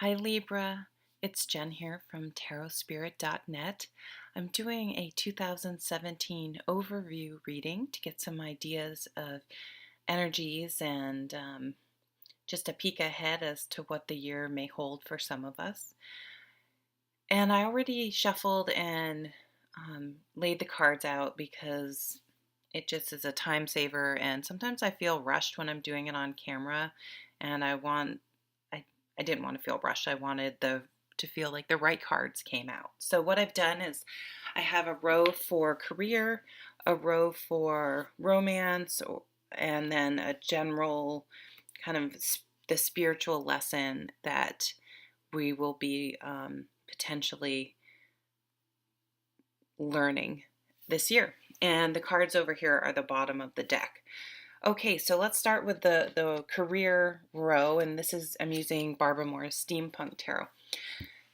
Hi Libra, it's Jen here from tarotspirit.net. I'm doing a 2017 overview reading to get some ideas of energies and just a peek ahead as to what the year may hold for some of us. And I already shuffled and laid the cards out because it just is a time saver, and sometimes I feel rushed when I'm doing it on camera, and I didn't want to feel rushed. I wanted to feel like the right cards came out. So what I've done is I have a row for career, a row for romance, and then a general kind of the spiritual lesson that we will be potentially learning this year. And the cards over here are the bottom of the deck. Okay, so let's start with the career row, and this is, I'm using Barbara Moore's Steampunk Tarot.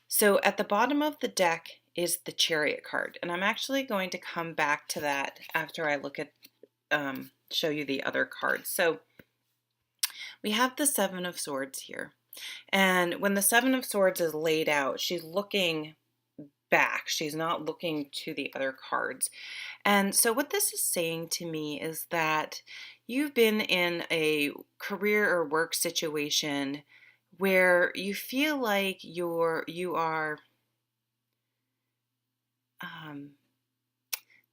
So at the bottom of the deck is the Chariot card, and I'm actually going to come back to that after I look at, show you the other cards. So we have the Seven of Swords here, and when the Seven of Swords is laid out, she's looking back. She's not looking to the other cards. And so what this is saying to me is that you've been in a career or work situation where you feel like you are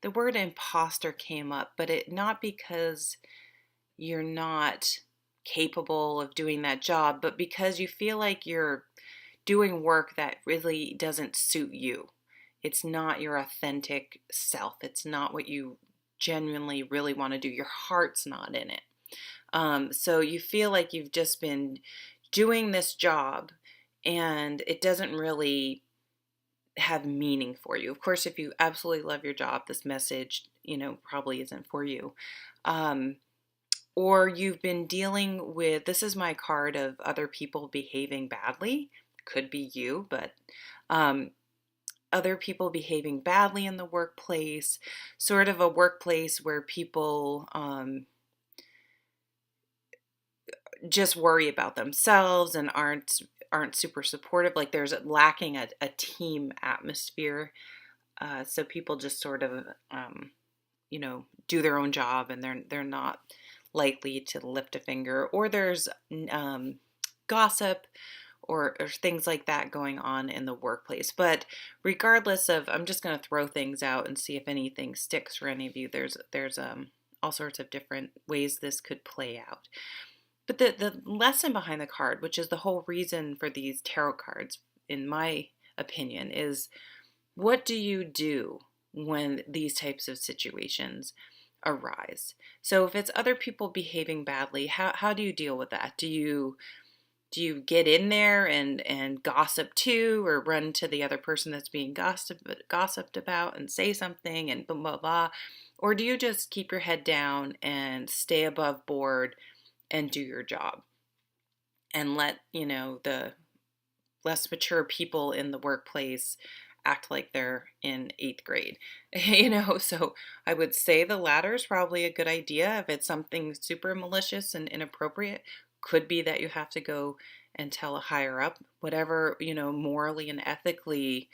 the word imposter came up, but it not because you're not capable of doing that job, but because you feel like you're doing work that really doesn't suit you. It's not your authentic self. It's not what you genuinely really want to do. Your heart's not in it. So you feel like you've just been doing this job and it doesn't really have meaning for you. Of course, if you absolutely love your job, this message, probably isn't for you. Or you've been dealing with, this is my card of other people behaving badly. Could be you, but other people behaving badly in the workplace, sort of a workplace where people just worry about themselves and aren't super supportive. Like there's lacking a team atmosphere. So people just sort of, do their own job, and they're not likely to lift a finger. Or there's gossip or things like that going on in the workplace. But regardless of, I'm just going to throw things out and see if anything sticks for any of you. There's all sorts of different ways this could play out. But the lesson behind the card, which is the whole reason for these tarot cards, in my opinion, is what do you do when these types of situations arise? So if it's other people behaving badly, how do you deal with that? Do you get in there and gossip too, or run to the other person that's being gossiped about and say something and blah, blah, blah? Or do you just keep your head down and stay above board and do your job and let, the less mature people in the workplace act like they're in 8th grade, So I would say the latter is probably a good idea. If it's something super malicious and inappropriate, could be that you have to go and tell a higher up, whatever, morally and ethically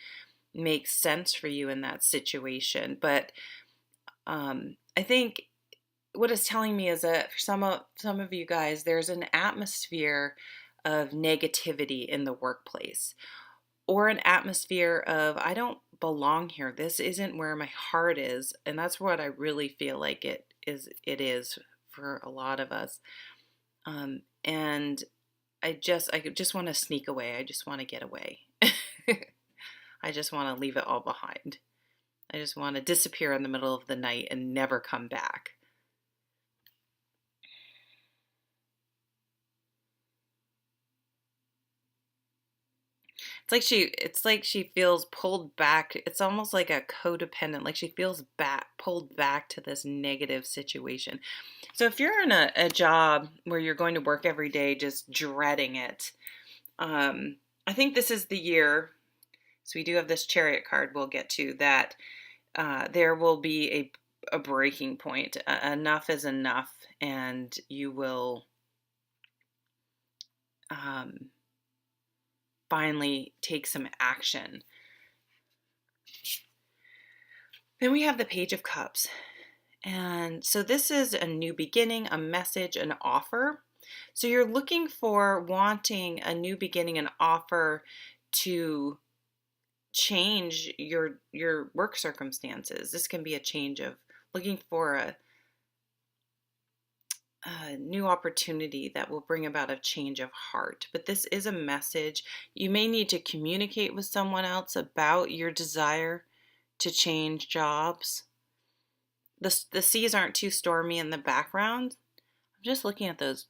makes sense for you in that situation. But I think what it's telling me is that for some of you guys, there's an atmosphere of negativity in the workplace, or an atmosphere of, I don't belong here. This isn't where my heart is. And that's what I really feel like it is for a lot of us. And I just want to sneak away. I just want to get away. I just want to leave it all behind. I just want to disappear in the middle of the night and never come back. It's like she feels pulled back. It's almost like a codependent, like she feels pulled back to this negative situation. So if you're in a job where you're going to work every day just dreading it, I think this is the year. So we do have this Chariot card we'll get to, that there will be a breaking point. Enough is enough, and you will finally take some action. Then we have the Page of Cups. And so this is a new beginning, a message, an offer. So you're looking for wanting a new beginning, an offer to change your work circumstances. This can be a change of looking for a new opportunity that will bring about a change of heart. But this is a message. You may need to communicate with someone else about your desire to change jobs. The seas aren't too stormy in the background. I'm just looking at the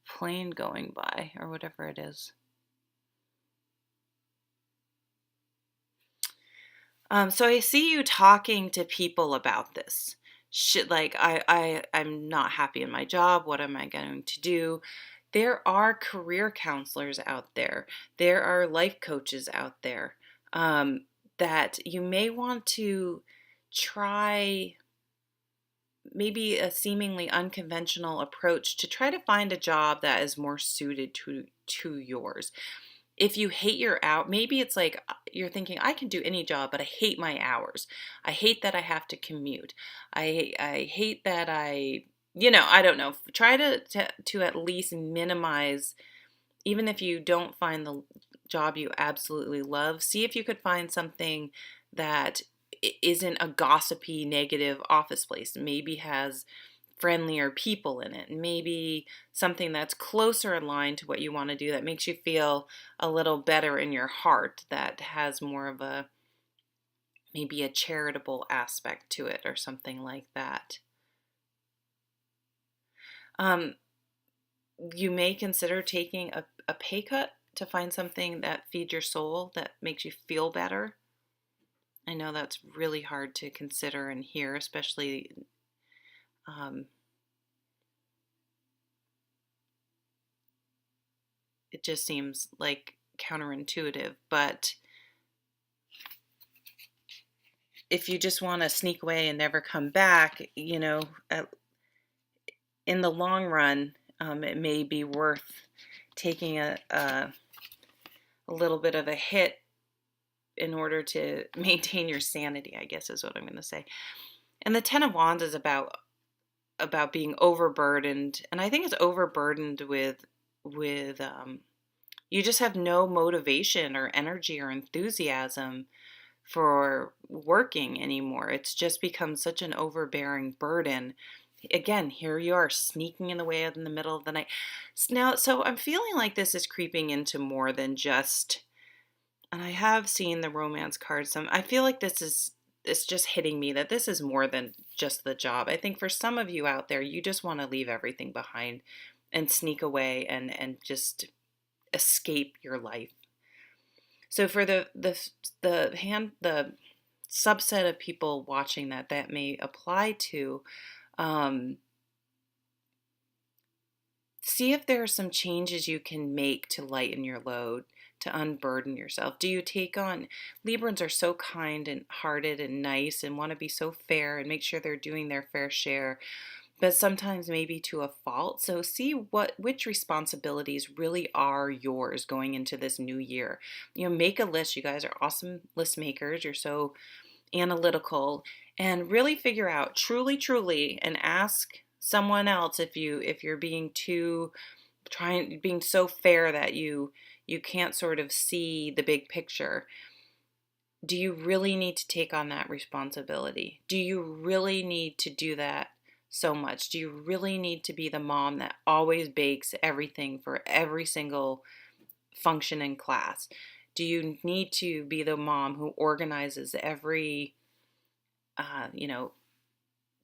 plane going by or whatever it is. So I see you talking to people about this. Shit, like I'm not happy in my job. What am I going to do? There are career counselors out there. There are life coaches out there that you may want to try maybe a seemingly unconventional approach to try to find a job that is more suited to yours. If you hate your out, maybe it's like you're thinking, I can do any job, but I hate my hours. I hate that I have to commute. I hate that I don't know. Try to at least minimize, even if you don't find the job you absolutely love, see if you could find something that isn't a gossipy, negative office place. Maybe has friendlier people in it. Maybe something that's closer aligned to what you want to do, that makes you feel a little better in your heart, that has more of maybe a charitable aspect to it or something like that. You may consider taking a pay cut to find something that feeds your soul, that makes you feel better. I know that's really hard to consider and hear, especially it just seems like counterintuitive, but if you just want to sneak away and never come back, in the long run, it may be worth taking a little bit of a hit in order to maintain your sanity, I guess is what I'm going to say. And the Ten of Wands is about being overburdened, and I think it's overburdened with you just have no motivation or energy or enthusiasm for working anymore. It's just become such an overbearing burden. Again, here you are sneaking in the way in the middle of the night. Now, so I'm feeling like this is creeping into more than just, and I have seen the romance cards. I feel like it's just hitting me that this is more than just the job. I think for some of you out there, you just want to leave everything behind and sneak away and just escape your life. So for the subset of people watching that may apply to, see if there are some changes you can make to lighten your load, to unburden yourself. Do you take on, Librans are so kind and hearted and nice and want to be so fair and make sure they're doing their fair share, but sometimes maybe to a fault. So see which responsibilities really are yours going into this new year. Make a list. You guys are awesome list makers. You're so analytical, and really figure out truly, and ask someone else if you're being being so fair that you can't sort of see the big picture. Do you really need to take on that responsibility? Do you really need to do that so much? Do you really need to be the mom that always bakes everything for every single function in class? Do you need to be the mom who organizes every,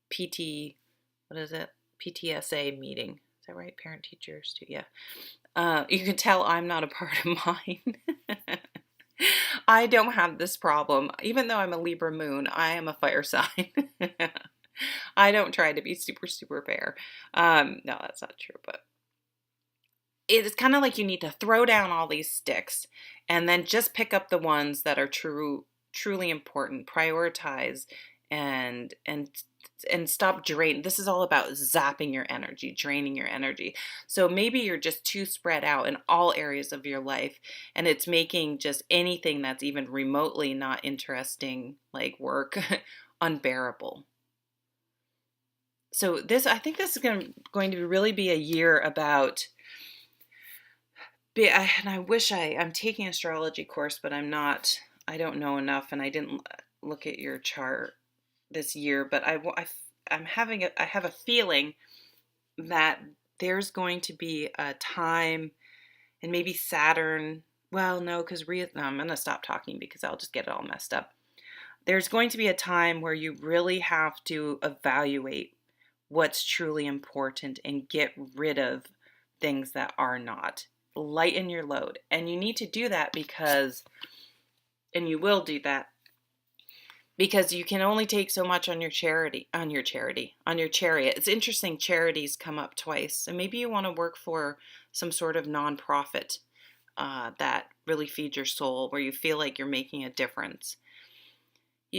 PTSA meeting? Is that right? Parent teachers too. Yeah. You can tell I'm not a part of mine. I don't have this problem. Even though I'm a Libra moon, I am a fire sign. I don't try to be super, super fair. No, that's not true, but it's kind of like you need to throw down all these sticks and then just pick up the ones that are truly important, prioritize and and stop drain. This is all about zapping your energy, draining your energy. So maybe you're just too spread out in all areas of your life, and it's making just anything that's even remotely not interesting, like work, unbearable. So I think this is going to really be a year about, and I wish I'm taking an astrology course, but I don't know enough, and I didn't look at your chart this year, but I have a feeling that there's going to be a time, and maybe Saturn, well, no, because no, I'm going to stop talking because I'll just get it all messed up. There's going to be a time where you really have to evaluate what's truly important and get rid of things that are not. Lighten your load. And you need to do that and you will do that, because you can only take so much on your chariot. It's interesting, charities come up twice. So maybe you want to work for some sort of nonprofit that really feeds your soul, where you feel like you're making a difference.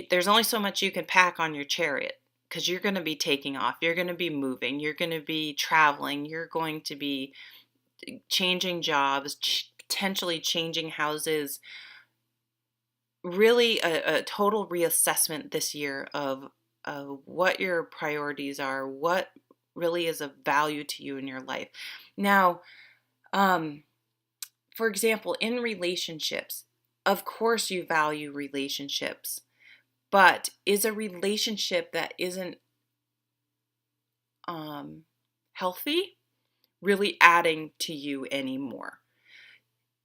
There's only so much you can pack on your chariot, because you're going to be taking off. You're going to be moving. You're going to be traveling. You're going to be changing jobs, potentially changing houses. Really a total reassessment this year of what your priorities are, what really is of value to you in your life. Now, for example, in relationships, of course you value relationships, but is a relationship that isn't healthy really adding to you anymore?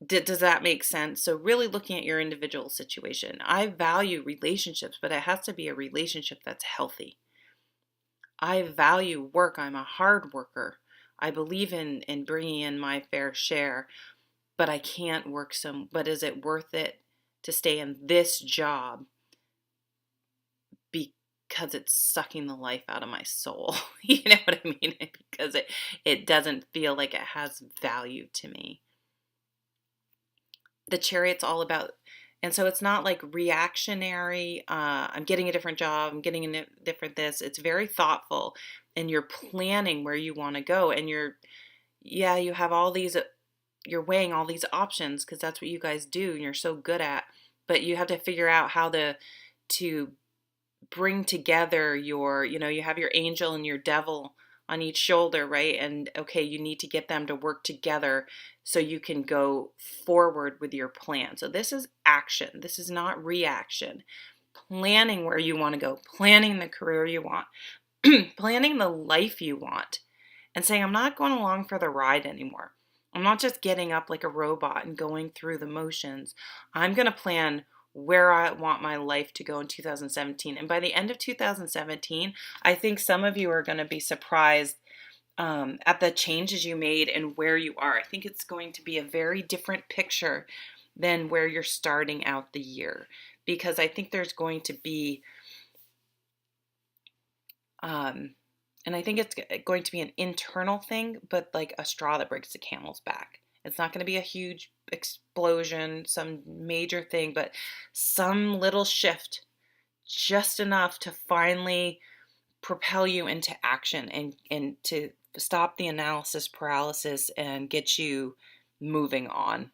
Does that make sense? So really looking at your individual situation. I value relationships, but it has to be a relationship that's healthy. I value work. I'm a hard worker. I believe in bringing in my fair share, but I can't work but is it worth it to stay in this job because it's sucking the life out of my soul? You know what I mean? Because it doesn't feel like it has value to me. The Chariot's all about, and so it's not like reactionary, I'm getting a different job, I'm getting a different this. It's very thoughtful, and you're planning where you want to go, and you have all these, you're weighing all these options, because that's what you guys do and you're so good at, but you have to figure out how to bring together you have your angel and your devil on each shoulder, right? And okay, you need to get them to work together so you can go forward with your plan. So this is action. This is not reaction. Planning where you want to go, planning the career you want, planning the life you want, and saying, I'm not going along for the ride anymore. I'm not just getting up like a robot and going through the motions. I'm going to plan where I want my life to go in 2017. And by the end of 2017, I think some of you are going to be surprised at the changes you made and where you are. I think it's going to be a very different picture than where you're starting out the year, because I think there's going to be, and I think it's going to be an internal thing, but like a straw that breaks the camel's back. It's not going to be a huge explosion, some major thing, but some little shift, just enough to finally propel you into action and to stop the analysis paralysis and get you moving on.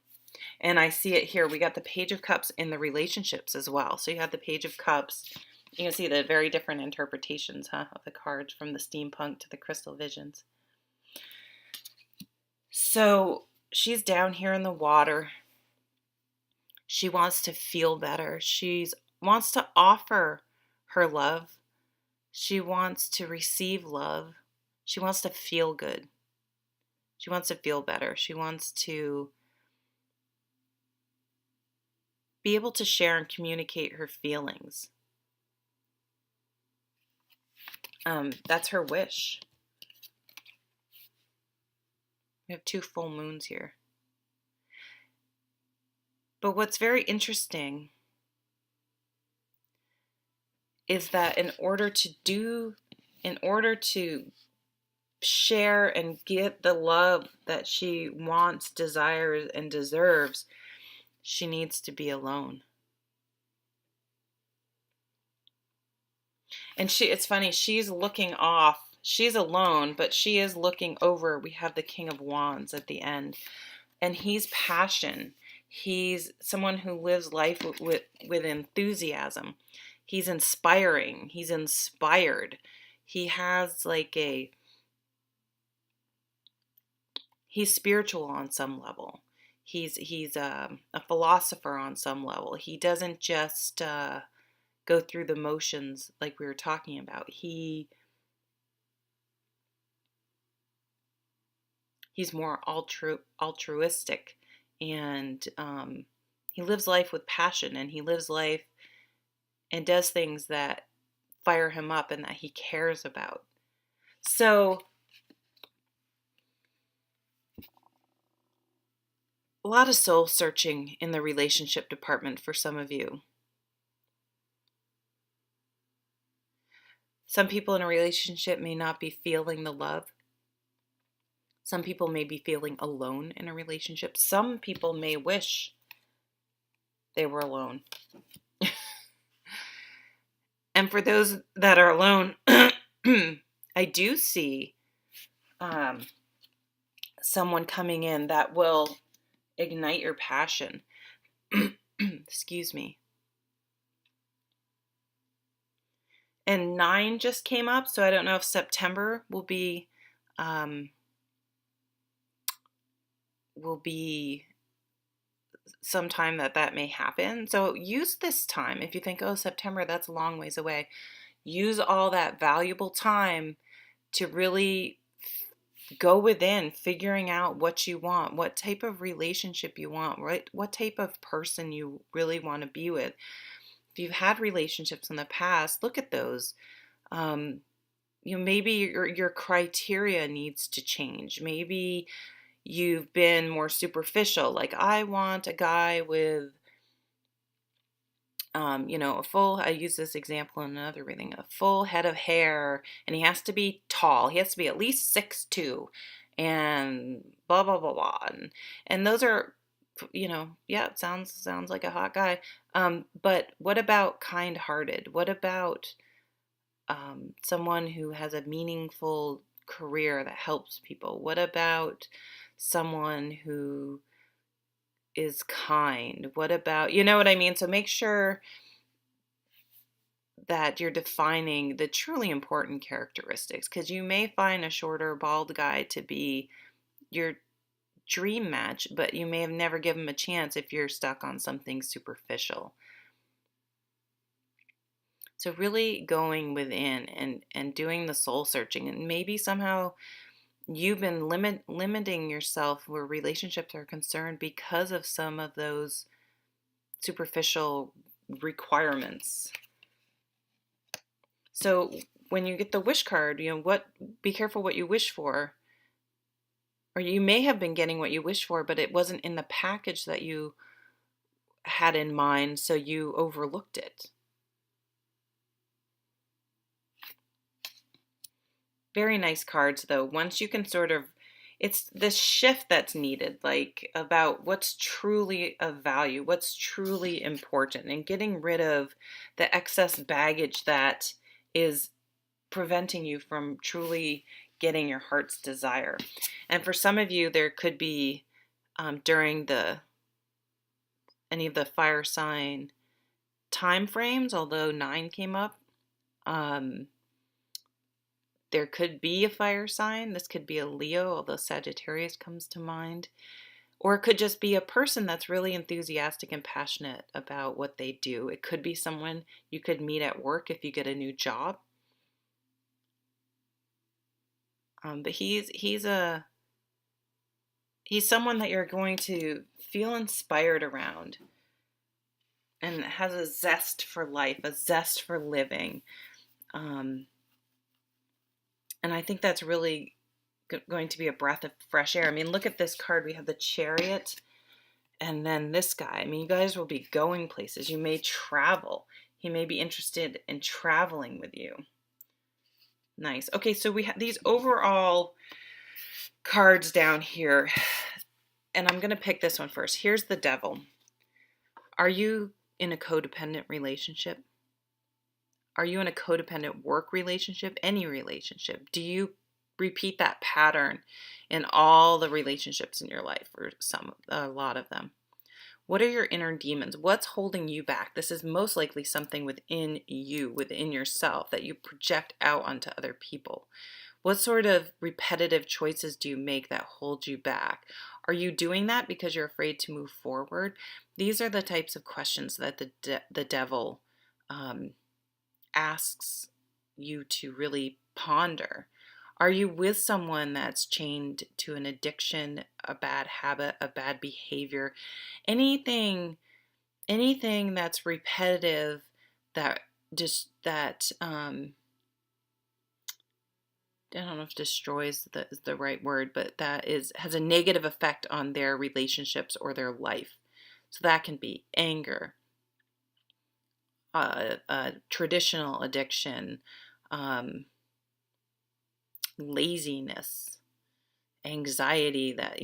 And I see it here. We got the Page of Cups in the relationships as well. So you have the Page of Cups. You can see the very different interpretations, of the cards, from the Steampunk to the Crystal Visions. So she's down here in the water. She wants to feel better. She wants to offer her love. She wants to receive love. She wants to feel good. She wants to feel better. She wants to be able to share and communicate her feelings. That's her wish. We have 2 full moons here. But what's very interesting is that in order to share and get the love that she wants, desires, and deserves, she needs to be alone. And it's funny, she's looking off. She's alone, but she is looking over. We have the King of Wands at the end. And he's passion. He's someone who lives life with enthusiasm. He's inspiring. He's inspired. He has like he's spiritual on some level. He's a philosopher on some level. He doesn't just go through the motions like we were talking about. He's more altruistic, and he lives life with passion, and he lives life and does things that fire him up and that he cares about. So a lot of soul searching in the relationship department for some of you. Some people in a relationship may not be feeling the love. Some people may be feeling alone in a relationship. Some people may wish they were alone. And for those that are alone, I do see someone coming in that will ignite your passion. Excuse me. And 9 just came up, so I don't know if September will be sometime that may happen. So use this time. If you think, oh, September, that's a long ways away, use all that valuable time to really go within, figuring out what you want, what type of relationship you want, right? What type of person you really want to be with. If you've had relationships in the past, look at those. Maybe your criteria needs to change. Maybe you've been more superficial. Like, I want a guy with, I use this example in another reading, a full head of hair, and he has to be tall. He has to be at least 6'2", and blah, blah, blah, blah. And those are, it sounds like a hot guy. But what about kind-hearted? What about someone who has a meaningful career that helps people? What about someone who is kind? What about, you know what I mean? So make sure that you're defining the truly important characteristics, because you may find a shorter, bald guy to be your dream match, but you may have never given him a chance if you're stuck on something superficial. So really going within and doing the soul searching, and maybe somehow you've been limiting yourself where relationships are concerned because of some of those superficial requirements. So when you get the wish card, be careful what you wish for. Or you may have been getting what you wish for, but it wasn't in the package that you had in mind, so you overlooked it. Very nice cards, though. Once you can it's this shift that's needed, like about what's truly of value, what's truly important, and getting rid of the excess baggage that is preventing you from truly getting your heart's desire. And for some of you, there could be during any of the fire sign time frames, although 9 came up, there could be a fire sign. This could be a Leo, although Sagittarius comes to mind. Or it could just be a person that's really enthusiastic and passionate about what they do. It could be someone you could meet at work if you get a new job. But he's someone that you're going to feel inspired around, and has a zest for life, a zest for living. And I think that's really going to be a breath of fresh air. I mean, look at this card. We have the Chariot, and then this guy. I mean, you guys will be going places. You may travel. He may be interested in traveling with you. Nice. Okay, so we have these overall cards down here, and I'm going to pick this one first. Here's the Devil. Are you in a codependent relationship? Are you in a codependent work relationship? Any relationship? Do you repeat that pattern in all the relationships in your life, or a lot of them? What are your inner demons? What's holding you back? This is most likely something within you, within yourself, that you project out onto other people. What sort of repetitive choices do you make that hold you back? Are you doing that because you're afraid to move forward? These are the types of questions that the devil asks you to really ponder. Are you with someone that's chained to an addiction, a bad habit, a bad behavior, anything that's repetitive, that just that I don't know if destroys is the right word, but that has a negative effect on their relationships or their life. So that can be anger, traditional addiction, laziness, anxiety, that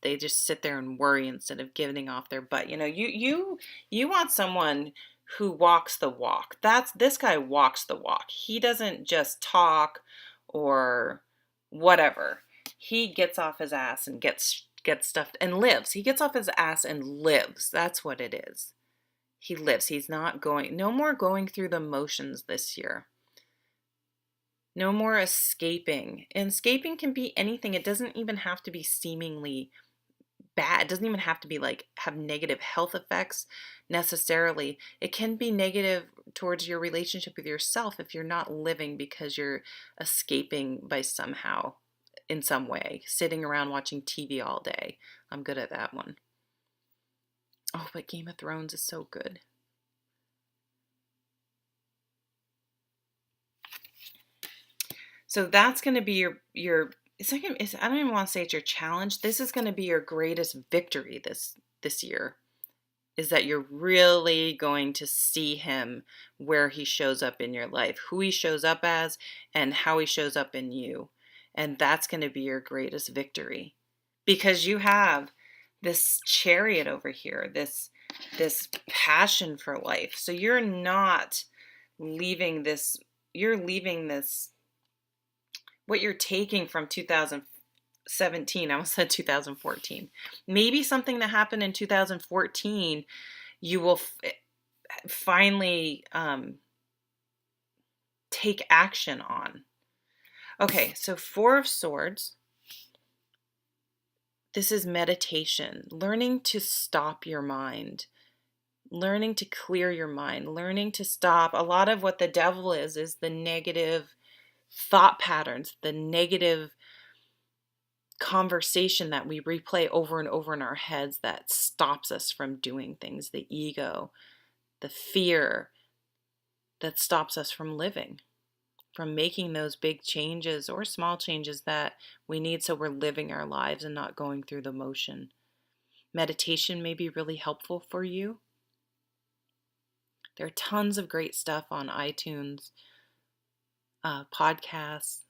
they just sit there and worry instead of getting off their butt. You want someone who walks the walk. This guy walks the walk. He doesn't just talk or whatever. He gets off his ass and gets stuff and lives. He gets off his ass and lives. That's what it is. He lives. He's not no more going through the motions this year. No more escaping. And escaping can be anything. It doesn't even have to be seemingly bad. It doesn't even have to be have negative health effects necessarily. It can be negative towards your relationship with yourself if you're not living because you're escaping by somehow, in some way, sitting around watching TV all day. I'm good at that one. Oh, but Game of Thrones is so good. So that's going to be your I don't even want to say it's your challenge. This is going to be your greatest victory this year, is that you're really going to see him where he shows up in your life, who he shows up as, and how he shows up in you. And that's going to be your greatest victory, because you have this Chariot over here, this passion for life. So you're not leaving this, what you're taking from 2017, I almost said 2014. Maybe something that happened in 2014, you will finally take action on. Okay, so Four of Swords. This is meditation, learning to stop your mind, learning to clear your mind, learning to stop. A lot of what the devil is the negative thought patterns, the negative conversation that we replay over and over in our heads that stops us from doing things, the ego, the fear that stops us from living, from making those big changes or small changes that we need so we're living our lives and not going through the motion. Meditation may be really helpful for you. There are tons of great stuff on iTunes, podcasts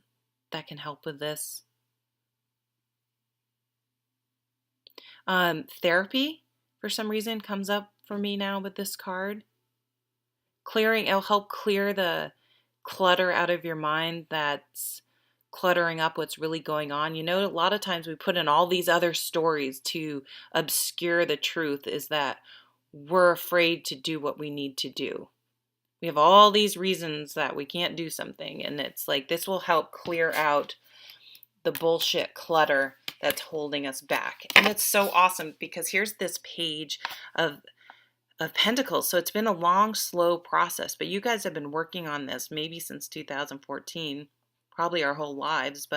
that can help with this. Therapy, for some reason, comes up for me now with this card. It'll help clear the clutter out of your mind that's cluttering up what's really going on. A lot of times we put in all these other stories to obscure the truth, is that we're afraid to do what we need to do. We have all these reasons that we can't do something, and it's like this will help clear out the bullshit clutter that's holding us back. And it's so awesome because here's this page of Pentacles. So it's been a long, slow process, but you guys have been working on this maybe since 2014, probably our whole lives,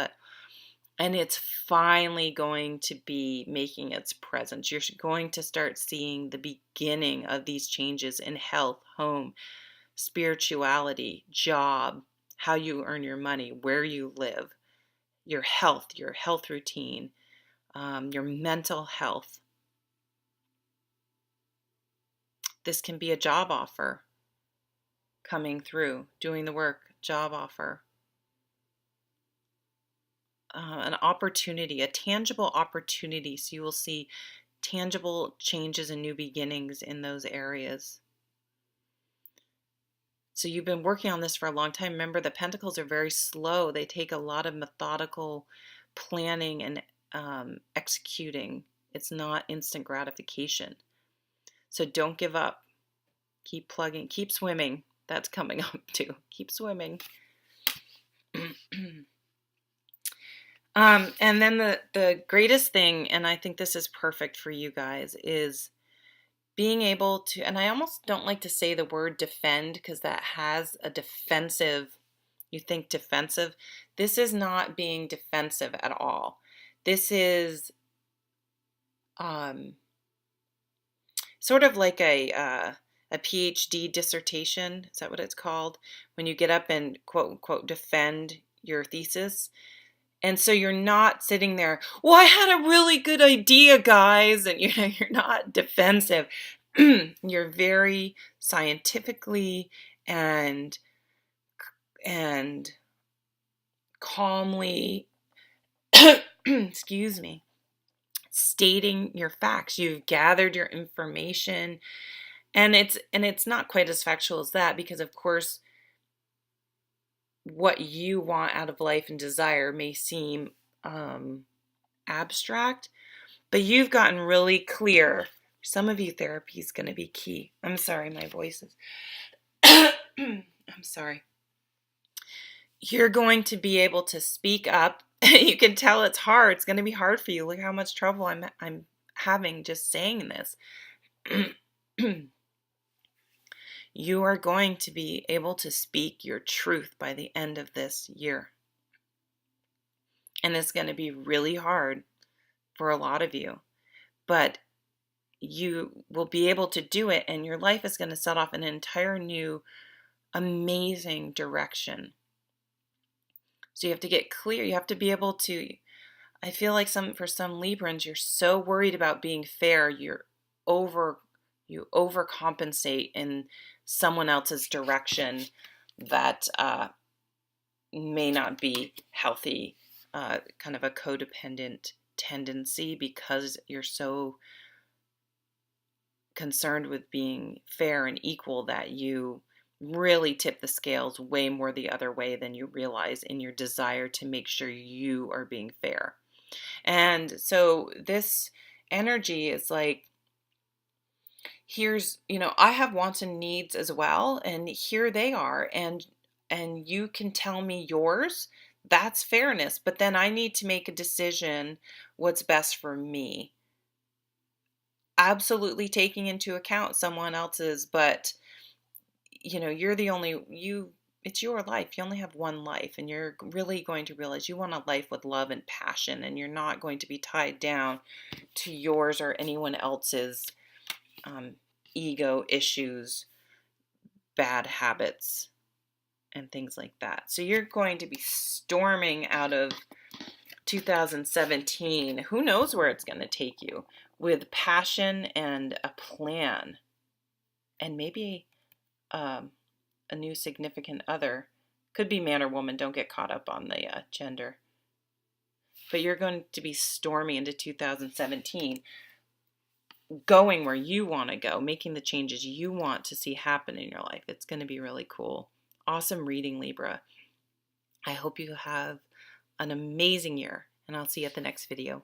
and it's finally going to be making its presence. You're going to start seeing the beginning of these changes in health, home, spirituality, job, how you earn your money, where you live, your health routine, your mental health. This can be a job offer coming through, doing the work, job offer. An opportunity, a tangible opportunity. So you will see tangible changes and new beginnings in those areas. So you've been working on this for a long time. Remember, the pentacles are very slow. They take a lot of methodical planning and executing. It's not instant gratification. So don't give up. Keep plugging, keep swimming. That's coming up too. Keep swimming. And then the greatest thing, and I think this is perfect for you guys, is being able to, and I almost don't like to say the word defend because that has a defensive, you think defensive. This is not being defensive at all. This is sort of like a PhD dissertation. Is that what it's called? When you get up and quote unquote defend your thesis. And so you're not sitting there, well, I had a really good idea, guys. And you're not defensive. You're very scientifically and calmly, excuse me, stating your facts. You've gathered your information, and it's not quite as factual as that, because of course what you want out of life and desire may seem abstract, but you've gotten really clear. Some of you, therapy is going to be key. I'm sorry, my voice is I'm sorry. You're going to be able to speak up. You can tell it's hard. It's going to be hard for you. Look how much trouble I'm having just saying this. You are going to be able to speak your truth by the end of this year. And it's going to be really hard for a lot of you. But you will be able to do it, and your life is going to set off an entire new, amazing direction. So you have to get clear. You have to be able to, I feel like for some Librans, you're so worried about being fair, you overcompensate in someone else's direction that may not be healthy, kind of a codependent tendency, because you're so concerned with being fair and equal that you really tip the scales way more the other way than you realize in your desire to make sure you are being fair. And so this energy is like, here's, I have wants and needs as well, and here they are, and you can tell me yours. That's fairness, but then I need to make a decision what's best for me. Absolutely taking into account someone else's, but you're the only, it's your life. You only have one life, and you're really going to realize you want a life with love and passion, and you're not going to be tied down to yours or anyone else's ego issues, bad habits, and things like that. So you're going to be storming out of 2017. Who knows where it's going to take you, with passion and a plan, and maybe a new significant other. Could be man or woman. Don't get caught up on the gender. But you're going to be storming into 2017, going where you want to go, making the changes you want to see happen in your life. It's going to be really cool. Awesome reading, Libra. I hope you have an amazing year, and I'll see you at the next video.